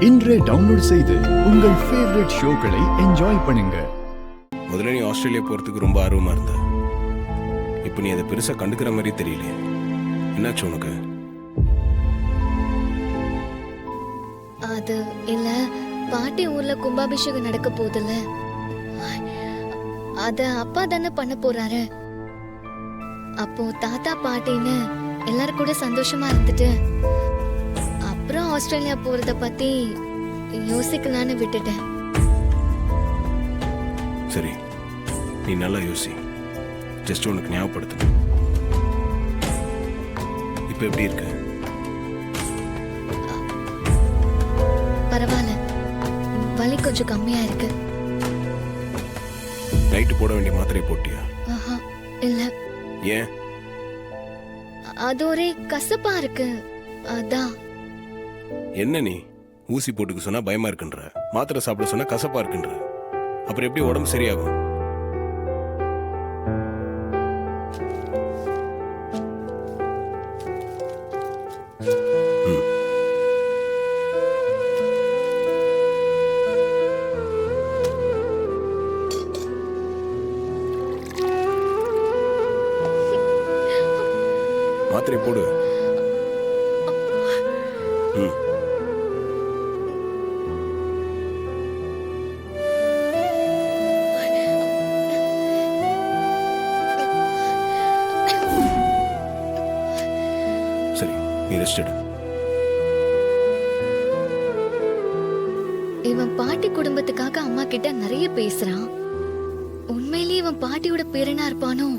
இன்றே டவுன்லோட் செய்து உங்கள் ஃபேவரட் ஷோக்களை என்ஜாய் பண்ணுங்க. முதல்ல நீ ஆஸ்திரேலியா போறதுக்கு ரொம்ப ஆர்வமா இருந்த. இப்போ நீ அதை பெருசா கண்டுக்கிற மாதிரி தெரியலையே. என்னாச்சு உனக்கு? அது இல்ல, பாட்டி ஊர்ல கும்பாபிஷேகம் நடக்க போகுதுல்ல, அத அப்பா தானே பண்ண போறாரு. அப்போ தாத்தா பாட்டின்னு எல்லாரும் கூட சந்தோஷமா இருந்துட்டு அப்புறம் ஆஸ்திரேலியா போறத பத்தி யோசிக்கலான்னு விட்டுட்டேன். சரி, நீ நல்லா யோசி. ஜஸ்ட் உனக்கு ஞாபகப்படுத்து. இப்போ எப்படி இருக்க? பரவாயில்ல, வலி கொஞ்சம் கம்மியா இருக்கு. நைட்டு போட வேண்டிய மாத்திரை போட்டியா? ஆஹா, இல்ல. ஏன்? அது ஒரே கசப்பா இருக்கு, அதான். என்ன நீ ஊசி போட்டுக்க சொன்னா பயமா இருக்குன்ற, மாத்திரை சாப்பிட சொன்னா கசப்பா இருக்குன்ற, அப்புறம் எப்படி உடம்பு சரியாகும்? மாத்திரை போடு. சரி, நீ ரெஸ்ட் எடு. இவன் பாட்டி குடும்பத்துக்காக அம்மா கிட்ட நிறைய பேசுறான். உண்மையிலேயே இவன் பாட்டியோட பேரனா இருப்பானோ?